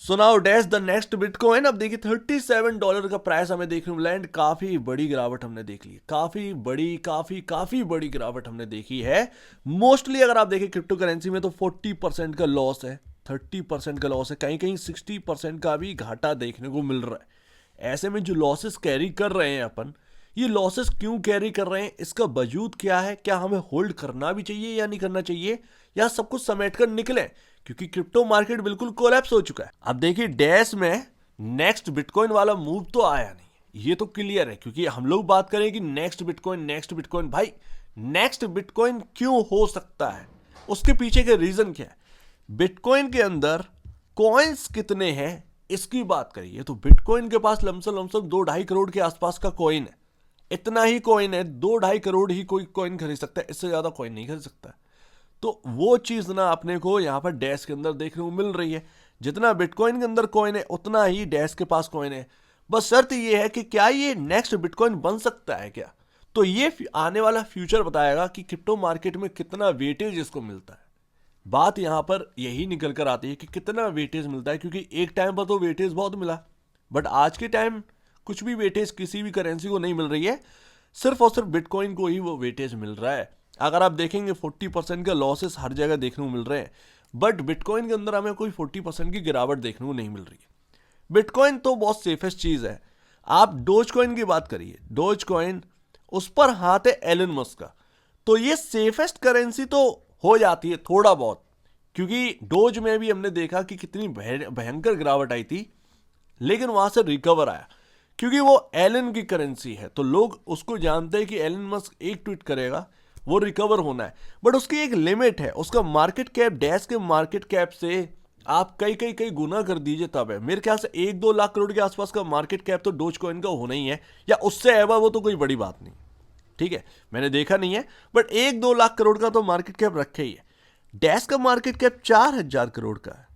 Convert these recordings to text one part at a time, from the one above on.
So now dash the next bitcoin. अब देखिए $37 का प्राइस हमें देखने को मिला एंड काफी बड़ी गिरावट हमने देख ली, काफी बड़ी गिरावट हमने देखी है। मोस्टली अगर आप देखें क्रिप्टो करेंसी में तो 40% का लॉस है, 30% का लॉस है, कहीं कहीं 60% का भी घाटा देखने को मिल रहा है। ऐसे में जो लॉसेस कैरी कर रहे हैं अपन, ये लॉसेस क्यों कैरी कर रहे हैं, इसका वजूद क्या है, क्या हमें होल्ड करना भी चाहिए या नहीं करना चाहिए, या सब कुछ समेट कर निकले, क्योंकि क्रिप्टो मार्केट बिल्कुल कोलैप्स हो चुका है। अब देखिए डैश में नेक्स्ट बिटकॉइन वाला मूव तो आया नहीं, ये तो क्लियर है, क्योंकि हम लोग बात करें कि नेक्स्ट बिटकॉइन भाई नेक्स्ट बिटकॉइन क्यों हो सकता है, उसके पीछे के रीजन क्या है, बिटकॉइन के अंदर कॉइन्स कितने हैं इसकी बात करिए तो बिटकॉइन के पास लमसम लमसम 2-2.5 करोड़ के आसपास का कॉइन है। इतना ही कॉइन है, 2-2.5 करोड़ ही कोई कॉइन खरीद सकता है, इससे ज्यादा कॉइन नहीं खरीद सकता। तो वो चीज ना अपने को यहां पर डैश के अंदर देखने को मिल रही है। जितना बिटकॉइन के अंदर कॉइन है उतना ही डैश के पास कॉइन है। बस शर्त ये है कि क्या ये नेक्स्ट बिटकॉइन बन सकता है क्या, तो ये आने वाला फ्यूचर बताएगा कि क्रिप्टो मार्केट में कितना वेटेज इसको मिलता है। बात यहां पर यही निकल कर आती है कि कितना वेटेज मिलता है, क्योंकि एक टाइम पर तो वेटेज बहुत मिला, बट आज के टाइम कुछ भी वेटेज किसी भी करेंसी को नहीं मिल रही है, सिर्फ और सिर्फ बिटकॉइन को ही वो वेटेज मिल रहा है। अगर आप देखेंगे 40% का लॉसेस हर जगह देखने को मिल रहे हैं, बट बिटकॉइन के अंदर हमें कोई 40% की गिरावट देखने को नहीं मिल रही है। बिटकॉइन तो बहुत सेफेस्ट चीज है। आप डोज कॉइन की बात करिए, डोज कॉइन उस पर हाथ है एलन मस्क का, तो ये सेफेस्ट करेंसी तो हो जाती है थोड़ा बहुत, क्योंकि डोज में भी हमने देखा कि कितनी भयंकर गिरावट आई थी, लेकिन वहां से रिकवर आया, क्योंकि वो एलन की करेंसी है, तो लोग उसको जानते हैं कि एलन मस्क एक ट्वीट करेगा वो रिकवर होना है। बट उसकी एक लिमिट है, उसका मार्केट कैप डैश के मार्केट कैप से आप कई गुना कर दीजिए तब है। मेरे ख्याल से 1-2 लाख करोड़ के आसपास का मार्केट कैप तो डोज कॉइन का होना ही है, या उससे एवा वो तो कोई बड़ी बात नहीं, ठीक है, मैंने देखा नहीं है, बट 1-2 लाख करोड़ का तो मार्केट कैप रखे ही है। डैश का मार्केट कैप 4,000 करोड़ का है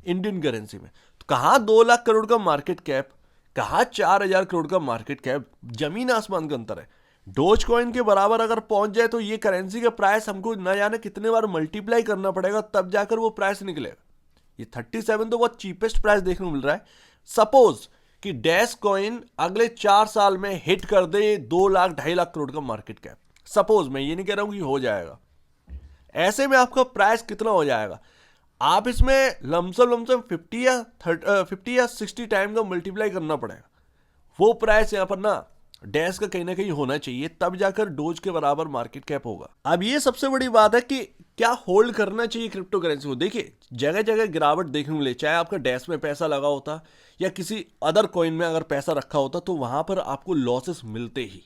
इंडियन करेंसी में। तो कहाँ 2 लाख करोड़ का मार्केट कैप, कहाँ 4,000 करोड़ का मार्केट कैप, जमीन आसमान का अंतर है। डोज कॉइन के बराबर अगर पहुंच जाए तो ये करेंसी का प्राइस हमको न जाने कितने बार मल्टीप्लाई करना पड़ेगा तब जाकर वो प्राइस निकलेगा। ये 37 तो बहुत चीपेस्ट प्राइस देखने को मिल रहा है। सपोज कि डैश कॉइन अगले 4 साल में हिट कर दे 2 लाख 2.5 लाख करोड़ का मार्केट कैप, सपोज, मैं ये नहीं कह रहा हूं कि हो जाएगा, ऐसे में आपका प्राइस कितना हो जाएगा, आप इसमें लमसम लमसम 50 या 60 टाइम का मल्टीप्लाई करना पड़ेगा। वो प्राइस यहां पर ना डैश का कहीं ना कहीं होना चाहिए, तब जाकर डोज के बराबर मार्केट कैप होगा। अब ये सबसे बड़ी बात है कि क्या होल्ड करना चाहिए क्रिप्टो करेंसी को। देखिए जगह जगह गिरावट देखने को मिले, चाहे आपका डैश में पैसा लगा होता या किसी अदर कॉइन में अगर पैसा रखा होता तो वहां पर आपको लॉसेस मिलते ही,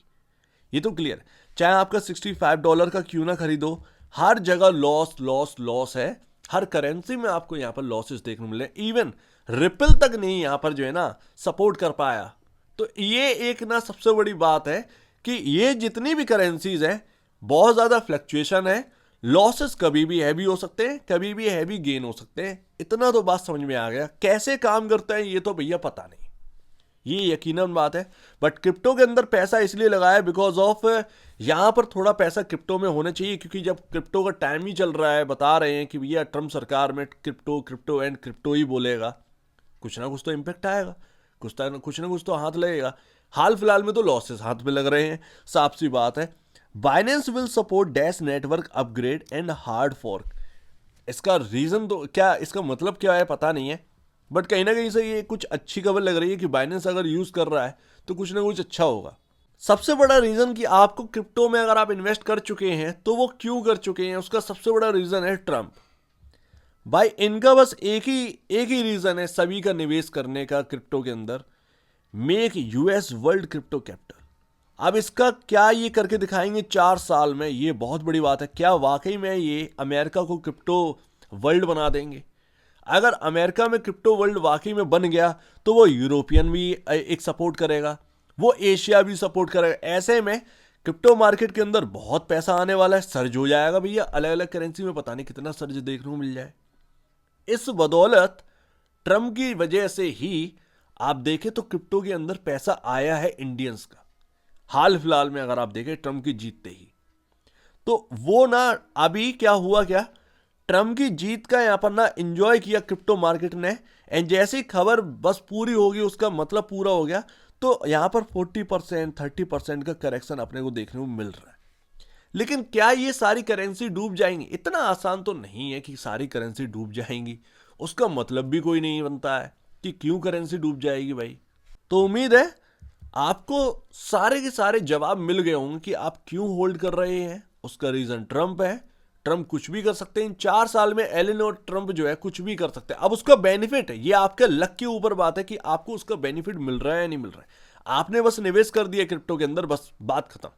ये तो क्लियर है। चाहे आपका $65 का क्यों ना खरीदो, हर जगह लॉस लॉस लॉस है। हर करेंसी में आपको यहां पर लॉसेस देखने मिले, इवन रिपल तक नहीं यहां पर जो है ना सपोर्ट कर पाया। तो ये एक ना सबसे बड़ी बात है कि ये जितनी भी करेंसीज हैं बहुत ज्यादा फ्लक्चुएशन है, लॉसेस कभी भी हैवी हो सकते हैं, कभी भी हैवी गेन हो सकते हैं। इतना तो बात समझ में आ गया, कैसे काम करता है ये तो भैया पता नहीं, ये यकीनन बात है। बट क्रिप्टो के अंदर पैसा इसलिए लगाया बिकॉज ऑफ यहां पर थोड़ा पैसा क्रिप्टो में होना चाहिए, क्योंकि जब क्रिप्टो का टाइम ही चल रहा है, बता रहे हैं कि भैया ट्रम्प सरकार में क्रिप्टो क्रिप्टो एंड क्रिप्टो ही बोलेगा, कुछ ना कुछ तो इम्पेक्ट आएगा, कुछ ना कुछ तो हाथ लगेगा। हाल फिलहाल में तो लॉसेस हाथ में लग रहे हैं, साफ सी बात है। Binance will support dash network upgrade and hard fork. इसका रीजन तो क्या, इसका मतलब क्या है पता नहीं है, बट कहीं ना कहीं से ये कुछ अच्छी खबर लग रही है कि बाइनेंस अगर यूज कर रहा है तो कुछ ना कुछ अच्छा होगा। सबसे बड़ा रीजन कि आपको क्रिप्टो में अगर आप इन्वेस्ट कर चुके हैं तो वो क्यों कर चुके हैं, उसका सबसे बड़ा रीजन है ट्रम्प। भाई इनका बस एक ही रीजन है सभी का निवेश करने का क्रिप्टो के अंदर, make US world crypto capital. अब इसका क्या ये करके दिखाएंगे 4 साल में, ये बहुत बड़ी बात है। क्या वाकई में ये अमेरिका को क्रिप्टो वर्ल्ड बना देंगे। अगर अमेरिका में क्रिप्टो वर्ल्ड वाकई में बन गया तो वो यूरोपियन भी एक सपोर्ट करेगा, वो एशिया भी सपोर्ट करेगा। ऐसे में क्रिप्टो मार्केट के अंदर बहुत पैसा आने वाला है, सर्ज हो जाएगा भैया, अलग अलग करेंसी में पता नहीं कितना सर्ज देखने को मिल जाए। इस बदौलत ट्रम्प की वजह से ही आप देखें तो क्रिप्टो के अंदर पैसा आया है इंडियंस का। हाल फिलहाल में अगर आप देखें ट्रम्प की जीतते ही, तो वो ना अभी क्या हुआ, क्या ट्रम्प की जीत का यहां पर ना एंजॉय किया क्रिप्टो मार्केट ने, एंड जैसे ही खबर बस पूरी होगी, उसका मतलब पूरा हो गया, तो यहाँ पर 40% 30% का करेक्शन अपने को देखने को मिल रहा है। लेकिन क्या ये सारी करेंसी डूब जाएंगी? इतना आसान तो नहीं है कि सारी करेंसी डूब जाएंगी। उसका मतलब भी कोई नहीं बनता है कि क्यों करेंसी डूब जाएगी भाई। तो उम्मीद है आपको सारे के सारे जवाब मिल गए होंगे कि आप क्यों होल्ड कर रहे हैं। उसका रीजन ट्रंप है। ट्रंप कुछ भी कर सकते हैं। इन 4 साल में एलन और ट्रंप जो है कुछ भी कर सकते हैं। अब उसका बेनिफिट है, ये आपके लक के ऊपर बात है कि आपको उसका बेनिफिट मिल रहा है या नहीं मिल रहा है। आपने बस निवेश कर दिया क्रिप्टो के अंदर, बस बात खत्म।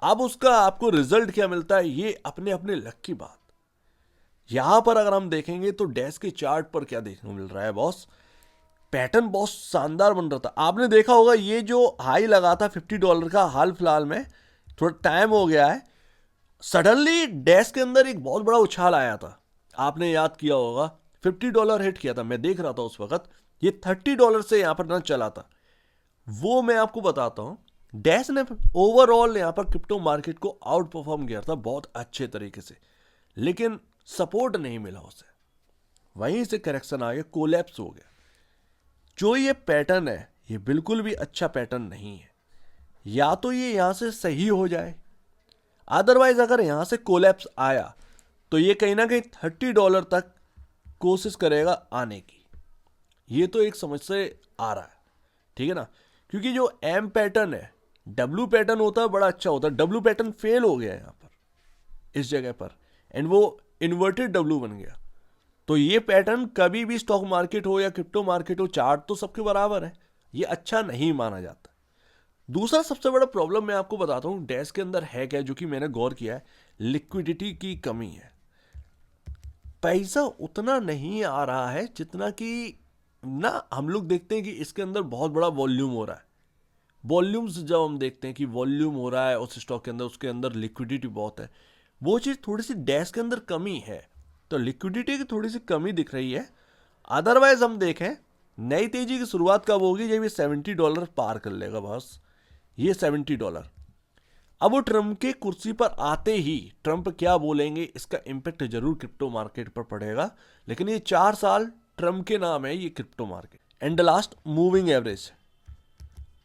अब उसका आपको रिजल्ट क्या मिलता है, ये अपने अपने लक की बात। यहां पर अगर हम देखेंगे तो डैश के चार्ट पर क्या देखने को मिल रहा है बॉस, पैटर्न बहुत शानदार बन रहा था। आपने देखा होगा ये जो हाई लगा था $50 का, हाल फिलहाल में थोड़ा टाइम हो गया है, सडनली डैश के अंदर एक बहुत बड़ा उछाल आया था। आपने याद किया होगा, $50 हिट किया था, मैं देख रहा था उस वक्त। ये $30 से यहां पर ना चला था। वो मैं आपको बताता हूं, डैश ने ओवरऑल यहां पर क्रिप्टो मार्केट को आउट परफॉर्म किया था बहुत अच्छे तरीके से, लेकिन सपोर्ट नहीं मिला उसे। वहीं से करेक्शन आ गया, कोलैप्स हो गया। जो ये पैटर्न है ये बिल्कुल भी अच्छा पैटर्न नहीं है। या तो ये यहां से सही हो जाए, अदरवाइज अगर यहां से कोलैप्स आया तो ये कहीं ना कहीं $30 तक कोशिश करेगा आने की। ये तो एक समझ से आ रहा है, ठीक है ना। क्योंकि जो एम पैटर्न है, डब्ल्यू पैटर्न होता है बड़ा अच्छा होता है। डब्ल्यू पैटर्न फेल हो गया यहां पर इस जगह पर, एंड वो इन्वर्टेड डब्ल्यू बन गया। तो ये पैटर्न कभी भी स्टॉक मार्केट हो या क्रिप्टो मार्केट हो, चार्ट तो सबके बराबर है, ये अच्छा नहीं माना जाता। दूसरा सबसे बड़ा प्रॉब्लम मैं आपको बताता हूं डैश के अंदर है क्या, जो कि मैंने गौर किया है, लिक्विडिटी की कमी है। पैसा उतना नहीं आ रहा है जितना कि ना हम लोग देखते हैं कि इसके अंदर बहुत बड़ा वॉल्यूम हो रहा है। वॉल्यूम्स जब हम देखते हैं कि वॉल्यूम हो रहा है उस स्टॉक के अंदर, उसके अंदर लिक्विडिटी बहुत है, वो चीज़ थोड़ी सी डैश के अंदर कमी है। तो लिक्विडिटी की थोड़ी सी कमी दिख रही है। अदरवाइज हम देखें नई तेजी की शुरुआत कब होगी, जब ये $70 पार कर लेगा बस, ये $70। अब वो ट्रंप के कुर्सी पर आते ही ट्रंप क्या बोलेंगे इसका इंपैक्ट जरूर क्रिप्टो मार्केट पर पड़ेगा। लेकिन ये 4 साल ट्रंप के नाम है ये crypto market. And last moving average.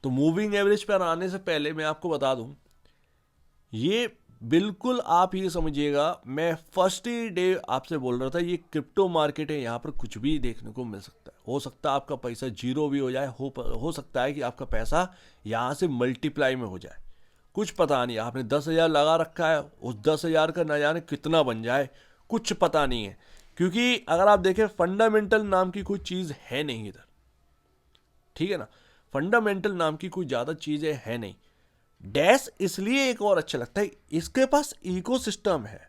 तो मूविंग एवरेज पर आने से पहले मैं आपको बता दूं, ये बिल्कुल आप ये समझिएगा, मैं फर्स्ट ही डे आपसे बोल रहा था ये क्रिप्टो मार्केट है, यहाँ पर कुछ भी देखने को मिल सकता है। हो सकता है आपका पैसा जीरो भी हो जाए, हो सकता है कि आपका पैसा यहाँ से मल्टीप्लाई में हो जाए, कुछ पता नहीं। आपने 10,000 लगा रखा है, उस 10,000 का न जाने कितना बन जाए, कुछ पता नहीं है। क्योंकि अगर आप देखें फंडामेंटल नाम की कोई चीज़ है नहीं इधर, ठीक है ना। फंडामेंटल नाम की कोई ज़्यादा चीज़ें है नहीं। डैश इसलिए एक और अच्छा लगता है, इसके पास इकोसिस्टम है,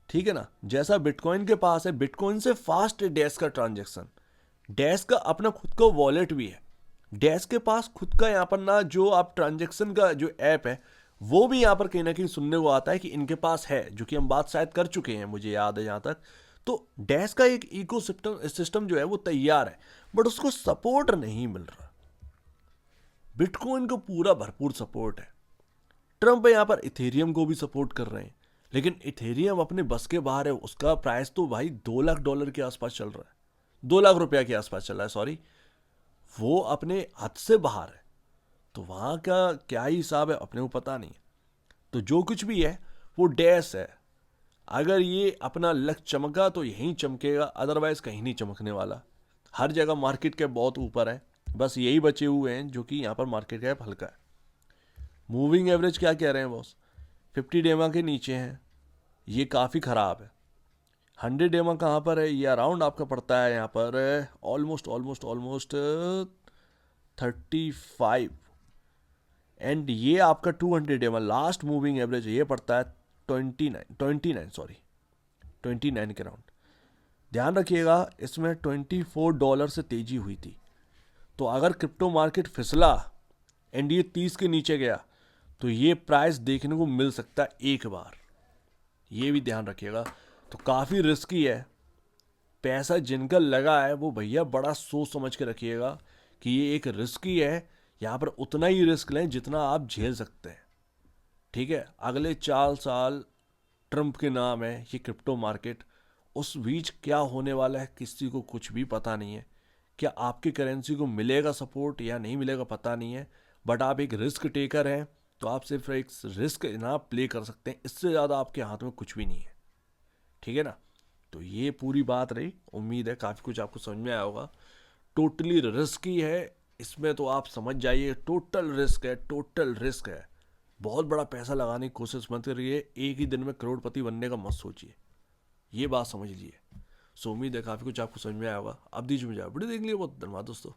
ठीक है ना। जैसा बिटकॉइन के पास है, बिटकॉइन से फास्ट है डैश का ट्रांजैक्शन। डैश का अपना खुद का वॉलेट भी है। डैश के पास खुद का यहाँ पर ना जो आप ट्रांजैक्शन का जो ऐप है वो भी यहाँ पर कहीं ना कहीं सुनने को आता है कि इनके पास है, जो कि हम बात शायद कर चुके हैं मुझे याद है जहाँ तक। तो डैश का एक इको सिस्टम जो है वो तैयार है, बट उसको सपोर्ट नहीं मिल रहा। बिटकॉइन को पूरा भरपूर सपोर्ट है। ट्रंप यहाँ पर इथेरियम को भी सपोर्ट कर रहे हैं, लेकिन इथेरियम अपने बस के बाहर है। उसका प्राइस तो भाई $2 लाख के आसपास चल रहा है, $2 लाख के आसपास चल रहा है, सॉरी। वो अपने हद से बाहर है। तो वहाँ का क्या ही हिसाब है अपने को पता नहीं। तो जो कुछ भी है वो डैश है। अगर ये अपना लक चमका तो यहीं चमकेगा, अदरवाइज कहीं नहीं चमकने वाला। हर जगह मार्केट कैप बहुत ऊपर है, बस यही बचे हुए हैं जो कि यहाँ पर मार्केट कैप हल्का है। मूविंग एवरेज क्या कह रहे हैं बॉस, 50 डेमा के नीचे हैं, ये काफ़ी ख़राब है। 100 डेमा कहाँ पर है, ये अराउंड आपका पड़ता है यहाँ पर ऑलमोस्ट 35। एंड ये आपका 200 डेमा लास्ट मूविंग एवरेज ये पड़ता है 29 के राउंड। ध्यान रखिएगा इसमें $24 से तेजी हुई थी। तो अगर क्रिप्टो मार्केट फिसला एंड ये 30 के नीचे गया तो ये प्राइस देखने को मिल सकता है एक बार, ये भी ध्यान रखिएगा। तो काफ़ी रिस्की है। पैसा जिनका लगा है वो भैया बड़ा सोच समझ के रखिएगा कि ये एक रिस्की है। यहाँ पर उतना ही रिस्क लें जितना आप झेल सकते हैं, ठीक है। अगले 4 साल ट्रंप के नाम है ये क्रिप्टो मार्केट, उस बीच क्या होने वाला है किसी को कुछ भी पता नहीं है। क्या आपकी करेंसी को मिलेगा सपोर्ट या नहीं मिलेगा पता नहीं है, बट आप एक रिस्क टेकर हैं, तो आप सिर्फ एक रिस्क ना प्ले कर सकते हैं, इससे ज़्यादा आपके हाथ में कुछ भी नहीं है। ठीक है ना। तो ये पूरी बात रही, उम्मीद है काफ़ी कुछ आपको समझ में आया होगा। टोटली रिस्की है, इसमें तो आप समझ जाइए, टोटल रिस्क है, टोटल रिस्क है। बहुत बड़ा पैसा लगाने की कोशिश मत करिए, एक ही दिन में करोड़पति बनने का मत सोचिए, ये बात समझ लीजिए। सो उम्मीद है काफ़ी कुछ आपको समझ में आया होगा। आप दीजिए मुझे वीडियो देख लिए, बहुत धन्यवाद दोस्तों।